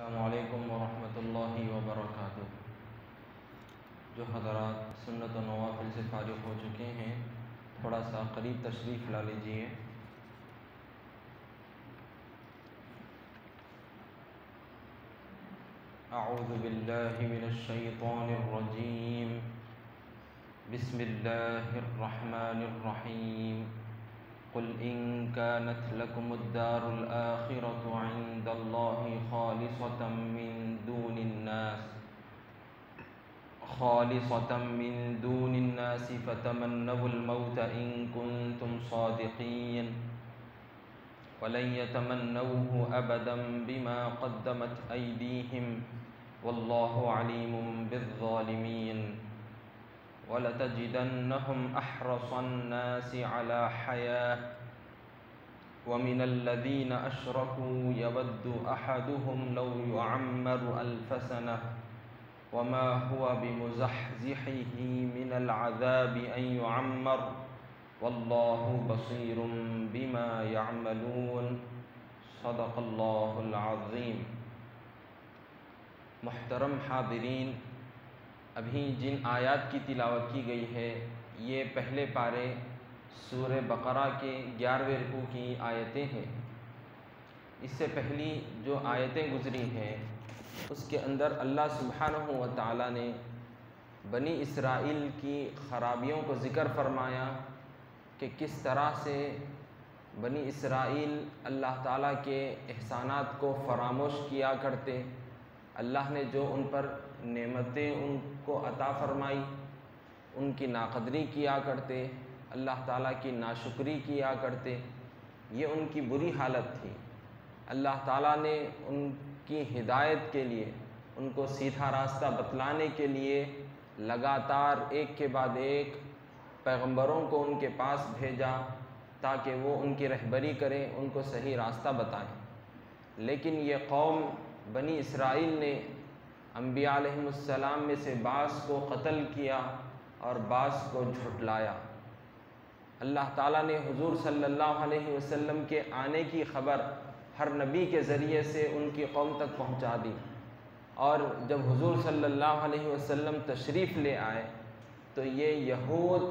السلام علیکم ورحمۃ اللہ وبرکاتہ۔ جو حضرات سنت و نوافل سے فارغ ہو چکے ہیں تھوڑا سا قریب تشریف لا لیجئے۔ اعوذ باللہ من الشیطان الرجیم، بسم اللہ الرحمن الرحیم۔ قل ان كانت لكم الدار الآخرة عند الله خالصة من دون الناس فتمنوا الموت إن كنتم صادقين ولن يتمنوه أبدا بما قدمت أيديهم والله عليم بالظالمين ولتجدنهم أحرص الناس على حياة ومن الذين أشركوا يود أحدهم لو يعمر ألف سنة وما هو بمزحزحه من العذاب أن يعمر والله بصير بما يعملون صدق الله العظيم۔ محترم حاضرین، ابھی جن آیات کی تلاوت کی گئی ہے یہ پہلے پارے سورہ بقرہ کے 11ویں رکوع کی آیتیں ہیں۔ اس سے پہلی جو آیتیں گزری ہیں اس کے اندر اللہ سبحانہ و تعالیٰ نے بنی اسرائیل کی خرابیوں کو ذکر فرمایا کہ کس طرح سے بنی اسرائیل اللہ تعالیٰ کے احسانات کو فراموش کیا کرتے، اللہ نے جو ان پر نعمتیں ان کو عطا فرمائی ان کی ناقدری کیا کرتے، اللہ تعالیٰ کی ناشکری کیا کرتے۔ یہ ان کی بری حالت تھی۔ اللہ تعالیٰ نے ان کی ہدایت کے لیے، ان کو سیدھا راستہ بتلانے کے لیے لگاتار ایک کے بعد ایک پیغمبروں کو ان کے پاس بھیجا تاکہ وہ ان کی رہبری کریں، ان کو صحیح راستہ بتائیں۔ لیکن یہ قوم بنی اسرائیل نے انبیاء علیہم السلام میں سے بعض کو قتل کیا اور بعض کو جھٹلایا۔ اللہ تعالیٰ نے حضور صلی اللہ علیہ وسلم کے آنے کی خبر ہر نبی کے ذریعے سے ان کی قوم تک پہنچا دی، اور جب حضور صلی اللہ علیہ وسلم تشریف لے آئے تو یہ یہود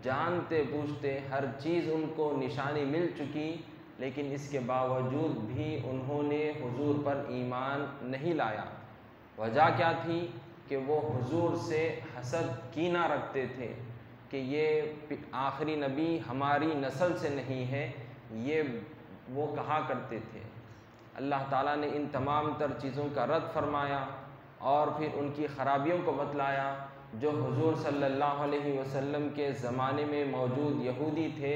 جانتے بوجھتے ہر چیز ان کو نشانی مل چکی، لیکن اس کے باوجود بھی انہوں نے حضور پر ایمان نہیں لایا۔ وجہ کیا تھی کہ وہ حضور سے حسد کینہ رکھتے تھے کہ یہ آخری نبی ہماری نسل سے نہیں ہے، یہ وہ کہا کرتے تھے۔ اللہ تعالیٰ نے ان تمام تر چیزوں کا رد فرمایا اور پھر ان کی خرابیوں کو بتلایا۔ جو حضور صلی اللہ علیہ وسلم کے زمانے میں موجود یہودی تھے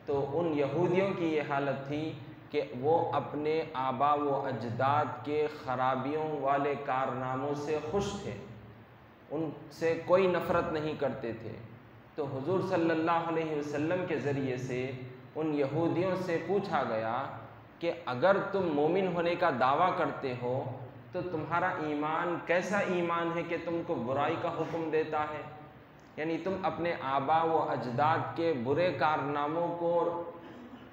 تو ان یہودیوں کی یہ حالت تھی کہ وہ اپنے آبا و اجداد کے خرابیوں والے کارناموں سے خوش تھے، ان سے کوئی نفرت نہیں کرتے تھے۔ تو حضور صلی اللہ علیہ وسلم کے ذریعے سے ان یہودیوں سے پوچھا گیا کہ اگر تم مومن ہونے کا دعویٰ کرتے ہو تو تمہارا ایمان کیسا ایمان ہے کہ تم کو برائی کا حکم دیتا ہے؟ یعنی تم اپنے آبا و اجداد کے برے کارناموں کو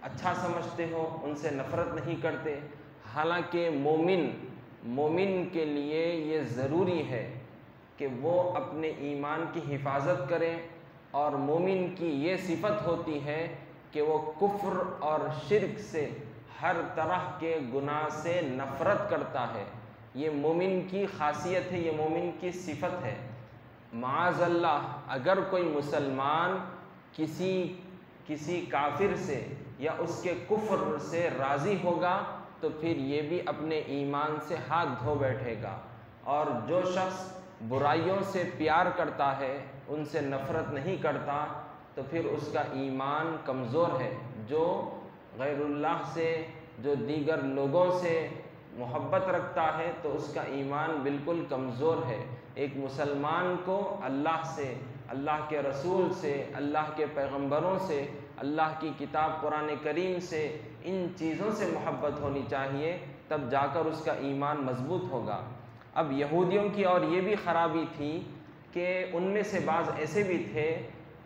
اچھا سمجھتے ہو، ان سے نفرت نہیں کرتے، حالانکہ مومن کے لیے یہ ضروری ہے کہ وہ اپنے ایمان کی حفاظت کرے، اور مومن کی یہ صفت ہوتی ہے کہ وہ کفر اور شرک سے ہر طرح کے گناہ سے نفرت کرتا ہے۔ یہ مومن کی خاصیت ہے، یہ مومن کی صفت ہے۔ معاذ اللہ اگر کوئی مسلمان کسی کافر سے یا اس کے کفر سے راضی ہوگا تو پھر یہ بھی اپنے ایمان سے ہاتھ دھو بیٹھے گا، اور جو شخص برائیوں سے پیار کرتا ہے، ان سے نفرت نہیں کرتا، تو پھر اس کا ایمان کمزور ہے۔ جو غیر اللہ سے، جو دیگر لوگوں سے محبت رکھتا ہے تو اس کا ایمان بالکل کمزور ہے۔ ایک مسلمان کو اللہ سے، اللہ کے رسول سے، اللہ کے پیغمبروں سے، اللہ کی کتاب قرآن کریم سے، ان چیزوں سے محبت ہونی چاہیے، تب جا کر اس کا ایمان مضبوط ہوگا۔ اب یہودیوں کی اور یہ بھی خرابی تھی کہ ان میں سے بعض ایسے بھی تھے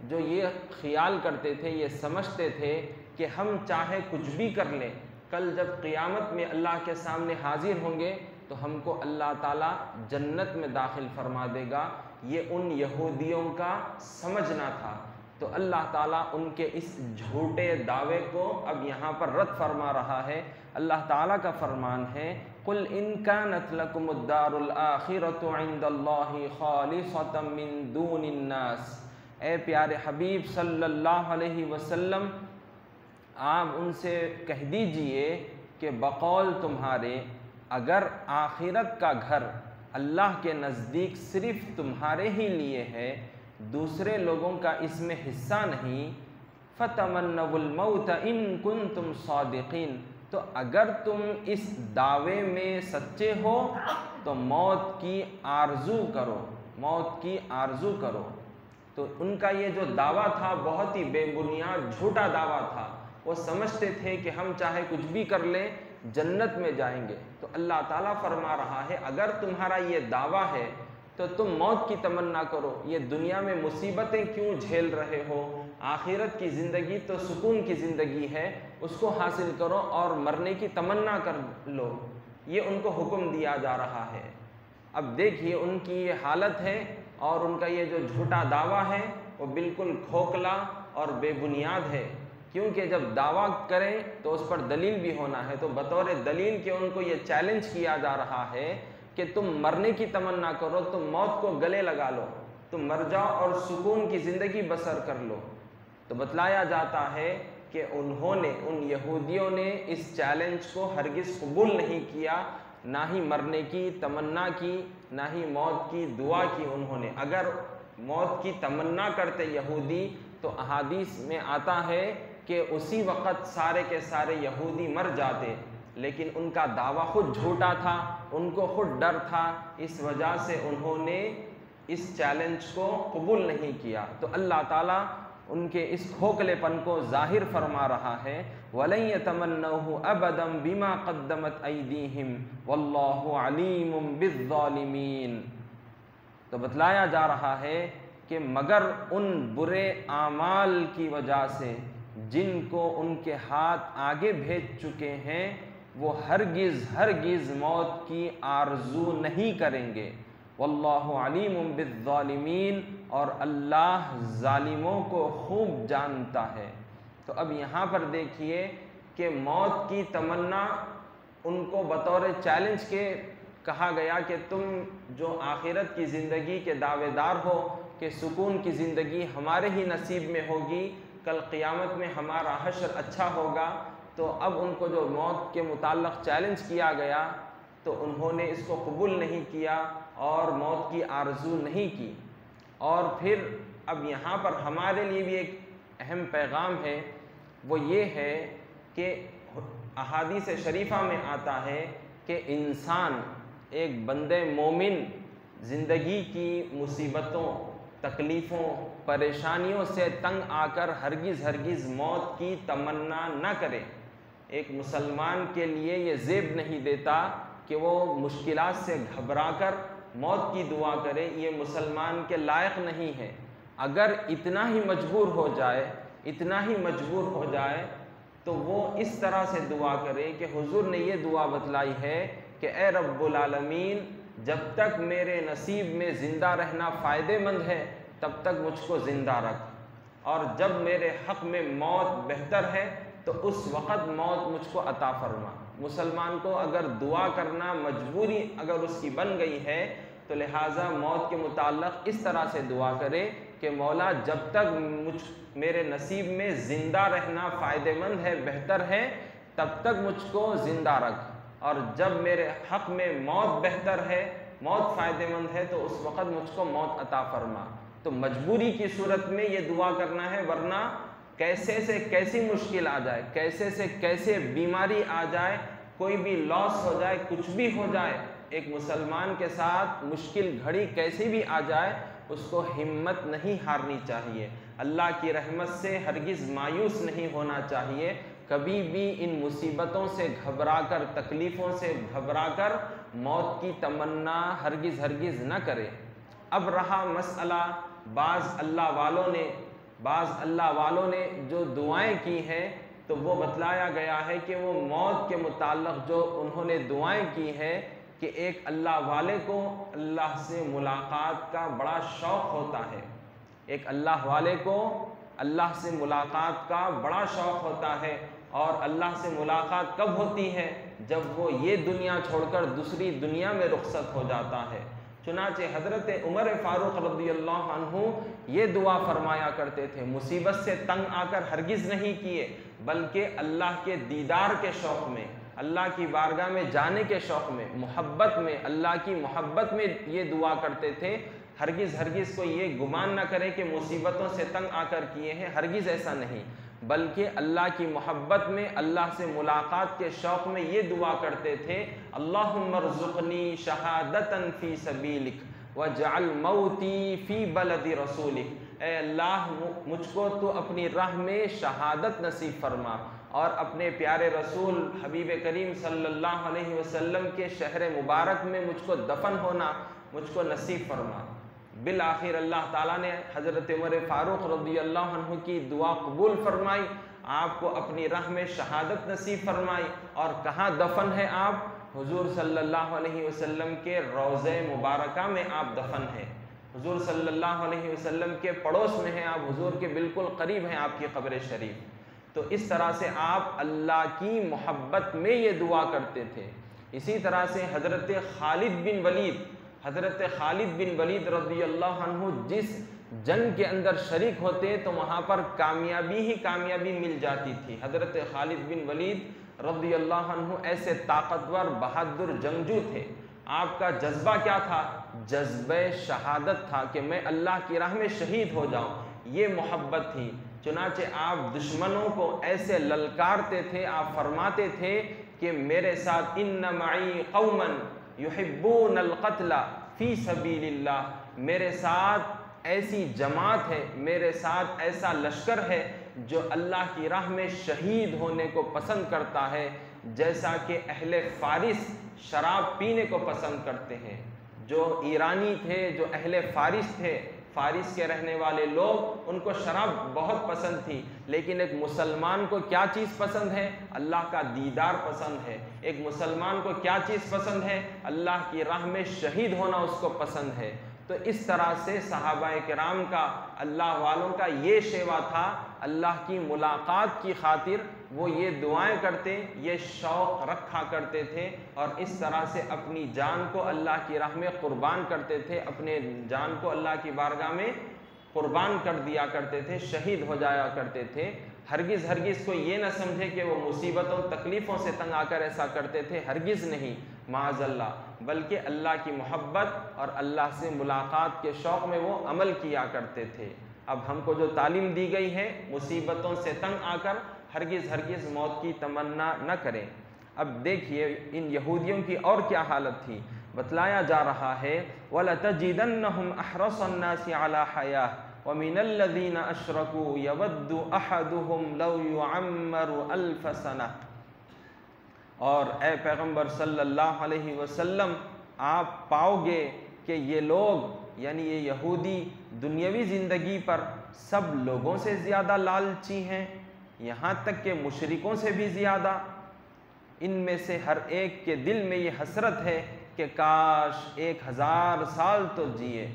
جو یہ خیال کرتے تھے، یہ سمجھتے تھے کہ ہم چاہے کچھ بھی کر لیں، کل جب قیامت میں اللہ کے سامنے حاضر ہوں گے تو ہم کو اللہ تعالیٰ جنت میں داخل فرما دے گا۔ یہ ان یہودیوں کا سمجھنا تھا، تو اللہ تعالیٰ ان کے اس جھوٹے دعوے کو اب یہاں پر رد فرما رہا ہے۔ اللہ تعالیٰ کا فرمان ہے، قُلْ إِن كَانَتْ لَكُمُ الدَّارُ الْآخِرَةُ عِنْدَ اللَّهِ خَالِصَةً مِّن دُونِ النَّاسِ۔ اے پیارے حبیب صلی اللہ علیہ وسلم، آپ ان سے کہہ دیجئے کہ بقول تمہارے اگر آخرت کا گھر اللہ کے نزدیک صرف تمہارے ہی لیے ہے، دوسرے لوگوں کا اس میں حصہ نہیں، فَتَمَنَّوُا الْمَوْتَ إِن كُنتُمْ صَادِقِينَ، تو اگر تم اس دعوے میں سچے ہو تو موت کی آرزو کرو، موت کی آرزو کرو۔ تو ان کا یہ جو دعویٰ تھا بہت ہی بے بنیاد جھوٹا دعویٰ تھا۔ وہ سمجھتے تھے کہ ہم چاہے کچھ بھی کر لیں جنت میں جائیں گے۔ تو اللہ تعالیٰ فرما رہا ہے، اگر تمہارا یہ دعویٰ ہے تو تم موت کی تمنا کرو، یہ دنیا میں مصیبتیں کیوں جھیل رہے ہو؟ آخرت کی زندگی تو سکون کی زندگی ہے، اس کو حاصل کرو اور مرنے کی تمنا کر لو۔ یہ ان کو حکم دیا جا رہا ہے۔ اب دیکھیے ان کی یہ حالت ہے، اور ان کا یہ جو جھوٹا دعویٰ ہے وہ بالکل کھوکھلا اور بے بنیاد ہے، کیونکہ جب دعویٰ کریں تو اس پر دلیل بھی ہونا ہے۔ تو بطور دلیل کہ ان کو یہ چیلنج کیا جا رہا ہے کہ تم مرنے کی تمنا کرو، تم موت کو گلے لگا لو، تم مر جاؤ اور سکون کی زندگی بسر کر لو۔ تو بتلایا جاتا ہے کہ انہوں نے، ان یہودیوں نے اس چیلنج کو ہرگز قبول نہیں کیا، نہ ہی مرنے کی تمنا کی، نہ ہی موت کی دعا کی انہوں نے۔ اگر موت کی تمنا کرتے یہودی تو احادیث میں آتا ہے کہ اسی وقت سارے کے سارے یہودی مر جاتے، لیکن ان کا دعویٰ خود جھوٹا تھا، ان کو خود ڈر تھا، اس وجہ سے انہوں نے اس چیلنج کو قبول نہیں کیا۔ تو اللہ تعالیٰ ان کے اس کھوکھلے پن کو ظاہر فرما رہا ہے، وَلَن يَتَمَنَّوْهُ أَبَدًا بِمَا قَدَّمَتْ أَيْدِيهِمْ وَاللَّهُ عَلِيمٌ بِالظَّالِمِينَ۔ تو بتلایا جا رہا ہے کہ مگر ان برے اعمال کی وجہ سے جن کو ان کے ہاتھ آگے بھیج چکے ہیں، وہ ہرگز ہرگز موت کی آرزو نہیں کریں گے۔ واللہ علیم بالظالمین، اور اللہ ظالموں کو خوب جانتا ہے۔ تو اب یہاں پر دیکھیے کہ موت کی تمنا ان کو بطور چیلنج کے کہا گیا کہ تم جو آخرت کی زندگی کے دعوے دار ہو کہ سکون کی زندگی ہمارے ہی نصیب میں ہوگی، کل قیامت میں ہمارا حشر اچھا ہوگا۔ تو اب ان کو جو موت کے متعلق چیلنج کیا گیا تو انہوں نے اس کو قبول نہیں کیا اور موت کی آرزو نہیں کی۔ اور پھر اب یہاں پر ہمارے لیے بھی ایک اہم پیغام ہے، وہ یہ ہے کہ احادیث شریفہ میں آتا ہے کہ انسان، ایک بندے مومن زندگی کی مصیبتوں، تکلیفوں، پریشانیوں سے تنگ آ کر ہرگز ہرگز موت کی تمنا نہ کرے۔ ایک مسلمان کے لیے یہ زیب نہیں دیتا کہ وہ مشکلات سے گھبرا کر موت کی دعا کرے، یہ مسلمان کے لائق نہیں ہے۔ اگر اتنا ہی مجبور ہو جائے، اتنا ہی مجبور ہو جائے تو وہ اس طرح سے دعا کرے کہ حضور نے یہ دعا بتلائی ہے کہ اے رب العالمین، جب تک میرے نصیب میں زندہ رہنا فائدہ مند ہے تب تک مجھ کو زندہ رکھ، اور جب میرے حق میں موت بہتر ہے تو اس وقت موت مجھ کو عطا فرما۔ مسلمان کو اگر دعا کرنا مجبوری اگر اس کی بن گئی ہے تو لہٰذا موت کے متعلق اس طرح سے دعا کرے کہ مولا جب تک میرے نصیب میں زندہ رہنا فائدہ مند ہے، بہتر ہے، تب تک مجھ کو زندہ رکھ، اور جب میرے حق میں موت بہتر ہے، موت فائدہ مند ہے تو اس وقت مجھ کو موت عطا فرما۔ تو مجبوری کی صورت میں یہ دعا کرنا ہے، ورنہ کیسے سے کیسی مشکل آ جائے، کیسے سے کیسے بیماری آ جائے، کوئی بھی لاس ہو جائے، کچھ بھی ہو جائے، ایک مسلمان کے ساتھ مشکل گھڑی کیسی بھی آ جائے، اس کو ہمت نہیں ہارنی چاہیے، اللہ کی رحمت سے ہرگز مایوس نہیں ہونا چاہیے، کبھی بھی ان مصیبتوں سے گھبرا کر، تکلیفوں سے گھبرا کر موت کی تمنا ہرگز ہرگز نہ کرے۔ اب رہا مسئلہ بعض اللہ والوں نے جو دعائیں کی ہیں، تو وہ بتلایا گیا ہے کہ وہ موت کے متعلق جو انہوں نے دعائیں کی ہیں کہ ایک اللہ والے کو اللہ سے ملاقات کا بڑا شوق ہوتا ہے، ایک اللہ والے کو اللہ سے ملاقات کا بڑا شوق ہوتا ہے۔ اور اللہ سے ملاقات کب ہوتی ہے؟ جب وہ یہ دنیا چھوڑ کر دوسری دنیا میں رخصت ہو جاتا ہے۔ چنانچہ حضرت عمر فاروق رضی اللہ عنہ یہ دعا فرمایا کرتے تھے، مصیبت سے تنگ آ کر ہرگز نہیں کیے، بلکہ اللہ کے دیدار کے شوق میں، اللہ کی بارگاہ میں جانے کے شوق میں، محبت میں، اللہ کی محبت میں یہ دعا کرتے تھے۔ ہرگز کوئی یہ گمان نہ کرے کہ مصیبتوں سے تنگ آ کر کیے ہیں، ہرگز ایسا نہیں، بلکہ اللہ کی محبت میں، اللہ سے ملاقات کے شوق میں یہ دعا کرتے تھے، اللہم ارزقنی شہادتا فی سبیلک واجعل موتی فی بلد رسولک۔ اے اللہ مجھ کو تو اپنی راہ میں شہادت نصیب فرما، اور اپنے پیارے رسول حبیب کریم صلی اللہ علیہ وسلم کے شہر مبارک میں مجھ کو دفن ہونا مجھ کو نصیب فرما۔ بالآخر اللہ تعالیٰ نے حضرت عمر فاروق رضی اللہ عنہ کی دعا قبول فرمائی، آپ کو اپنی راہ میں شہادت نصیب فرمائی۔ اور کہاں دفن ہے آپ؟ حضور صلی اللہ علیہ وسلم کے روضہ مبارکہ میں آپ دفن ہیں، حضور صلی اللہ علیہ وسلم کے پڑوس میں ہیں آپ، حضور کے بالکل قریب ہیں آپ کی قبر شریف۔ تو اس طرح سے آپ اللہ کی محبت میں یہ دعا کرتے تھے۔ اسی طرح سے حضرت خالد بن ولید رضی اللہ عنہ جس جنگ کے اندر شریک ہوتے تو وہاں پر کامیابی ہی کامیابی مل جاتی تھی۔ حضرت خالد بن ولید رضی اللہ عنہ ایسے طاقتور بہادر جنگجو تھے۔ آپ کا جذبہ کیا تھا؟ جذبہ شہادت تھا کہ میں اللہ کی راہ میں شہید ہو جاؤں، یہ محبت تھی۔ چنانچہ آپ دشمنوں کو ایسے للکارتے تھے، آپ فرماتے تھے کہ میرے ساتھ ان معی قوما یحبون القتل فی سبیل اللہ، میرے ساتھ ایسی جماعت ہے، میرے ساتھ ایسا لشکر ہے جو اللہ کی راہ میں شہید ہونے کو پسند کرتا ہے، جیسا کہ اہل فارس شراب پینے کو پسند کرتے ہیں۔ جو ایرانی تھے، جو اہل فارس تھے، فارس کے رہنے والے لوگ، ان کو شراب بہت پسند تھی، لیکن ایک مسلمان کو کیا چیز پسند ہے؟ اللہ کا دیدار پسند ہے۔ ایک مسلمان کو کیا چیز پسند ہے؟ اللہ کی راہ میں شہید ہونا اس کو پسند ہے۔ تو اس طرح سے صحابہ کرام کا، اللہ والوں کا یہ شیوا تھا، اللہ کی ملاقات کی خاطر وہ یہ دعائیں کرتے، یہ شوق رکھا کرتے تھے، اور اس طرح سے اپنی جان کو اللہ کی راہ میں قربان کرتے تھے، اپنے جان کو اللہ کی بارگاہ میں قربان کر دیا کرتے تھے، شہید ہو جایا کرتے تھے۔ ہرگز کوئی یہ نہ سمجھے کہ وہ مصیبتوں تکلیفوں سے تنگ آ کر ایسا کرتے تھے، ہرگز نہیں، معاذ اللہ، بلکہ اللہ کی محبت اور اللہ سے ملاقات کے شوق میں وہ عمل کیا کرتے تھے۔ اب ہم کو جو تعلیم دی گئی ہے، مصیبتوں سے تنگ آ کر ہرگز موت کی تمنا نہ کریں۔ اب دیکھیے ان یہودیوں کی اور کیا حالت تھی، بتلایا جا رہا ہے وَلَتَجِدَنَّهُمْ أَحْرَصَ النَّاسِ عَلَى حَيَاةٍ وَمِنَ الَّذِينَ أَشْرَكُوا يَوَدُّ أَحَدُهُمْ لَوْ يُعَمَّرُ أَلْفَ سَنَةٍ۔ اور اے پیغمبر صلی اللہ علیہ وسلم، آپ پاؤ گے کہ یہ لوگ، یعنی یہ یہودی، دنیاوی زندگی پر سب لوگوں سے زیادہ لالچی ہیں، یہاں تک کہ مشرکوں سے بھی زیادہ۔ ان میں سے ہر ایک کے دل میں یہ حسرت ہے کہ کاش 1000 سال تو جیے۔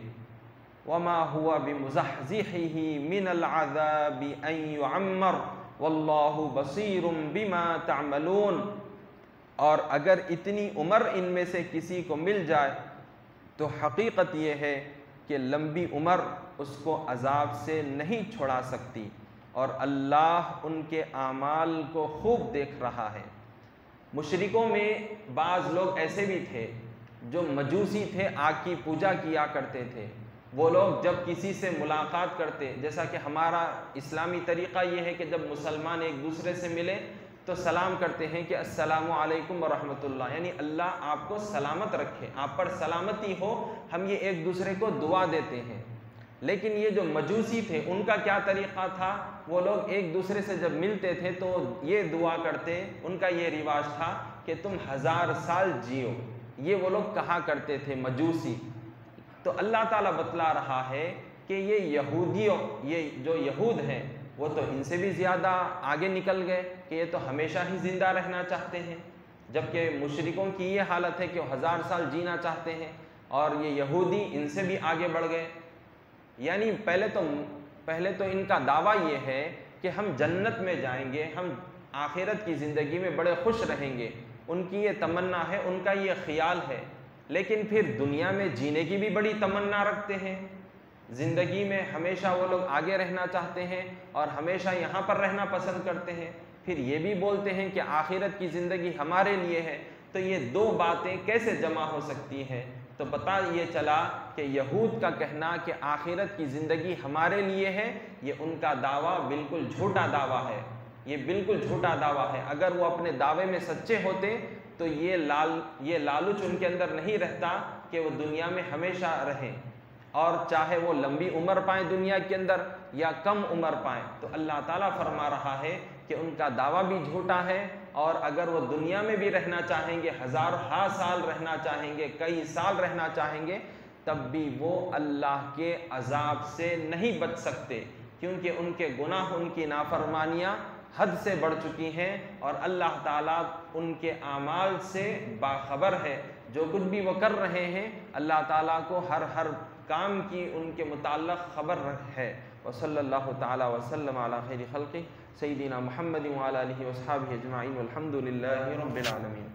وَمَا هُوَ بِمُزَحْزِحِهِ مِنَ الْعَذَابِ أَن يُعَمَّرَ وَاللَّهُ بَصِيرٌ بِمَا تَعْمَلُونَ۔ اور اگر اتنی عمر ان میں سے کسی کو مل جائے تو حقیقت یہ ہے کہ لمبی عمر اس کو عذاب سے نہیں چھڑا سکتی، اور اللہ ان کے اعمال کو خوب دیکھ رہا ہے۔ مشرکوں میں بعض لوگ ایسے بھی تھے جو مجوسی تھے، آگ کی پوجا کیا کرتے تھے۔ وہ لوگ جب کسی سے ملاقات کرتے، جیسا کہ ہمارا اسلامی طریقہ یہ ہے کہ جب مسلمان ایک دوسرے سے ملے تو سلام کرتے ہیں کہ السلام علیکم ورحمۃ اللہ، یعنی اللہ آپ کو سلامت رکھے، آپ پر سلامتی ہو، ہم یہ ایک دوسرے کو دعا دیتے ہیں۔ لیکن یہ جو مجوسی تھے ان کا کیا طریقہ تھا؟ وہ لوگ ایک دوسرے سے جب ملتے تھے تو یہ دعا کرتے، ان کا یہ رواج تھا کہ تم 1000 سال جیو، یہ وہ لوگ کہا کرتے تھے مجوسی۔ تو اللہ تعالیٰ بتلا رہا ہے کہ یہ یہودیوں، یہ جو یہود ہیں، وہ تو ان سے بھی زیادہ آگے نکل گئے کہ یہ تو ہمیشہ ہی زندہ رہنا چاہتے ہیں۔ جبکہ مشرکوں کی یہ حالت ہے کہ وہ 1000 سال جینا چاہتے ہیں، اور یہ یہودی ان سے بھی آگے بڑھ گئے۔ یعنی پہلے تو ان کا دعویٰ یہ ہے کہ ہم جنت میں جائیں گے، ہم آخرت کی زندگی میں بڑے خوش رہیں گے، ان کی یہ تمنا ہے، ان کا یہ خیال ہے، لیکن پھر دنیا میں جینے کی بھی بڑی تمنا رکھتے ہیں، زندگی میں ہمیشہ وہ لوگ آگے رہنا چاہتے ہیں اور ہمیشہ یہاں پر رہنا پسند کرتے ہیں، پھر یہ بھی بولتے ہیں کہ آخرت کی زندگی ہمارے لیے ہے۔ تو یہ دو باتیں کیسے جمع ہو سکتی ہیں؟ تو پتہ یہ چلا کہ یہود کا کہنا کہ آخرت کی زندگی ہمارے لیے ہے، یہ ان کا دعویٰ بالکل جھوٹا دعویٰ ہے، یہ بالکل جھوٹا دعویٰ ہے۔ اگر وہ اپنے دعوے میں سچے ہوتے تو یہ لالچ ان کے اندر نہیں رہتا کہ وہ دنیا میں ہمیشہ رہیں، اور چاہے وہ لمبی عمر پائیں دنیا کے اندر یا کم عمر پائیں۔ تو اللہ تعالیٰ فرما رہا ہے کہ ان کا دعویٰ بھی جھوٹا ہے، اور اگر وہ دنیا میں بھی رہنا چاہیں گے، 1000 سال رہنا چاہیں گے، کئی سال رہنا چاہیں گے، تب بھی وہ اللہ کے عذاب سے نہیں بچ سکتے، کیونکہ ان کے گناہ، ان کی نافرمانیاں حد سے بڑھ چکی ہیں، اور اللہ تعالیٰ ان کے اعمال سے باخبر ہے۔ جو کچھ بھی وہ کر رہے ہیں، اللہ تعالیٰ کو ہر کام کی ان کے متعلق خبر ہے۔ وصلی اللہ تعالیٰ وسلم علی خیر خلقہ سیدنا محمد وعلی آلہ وصحبہ اجمعین والحمد للہ رب العالمین۔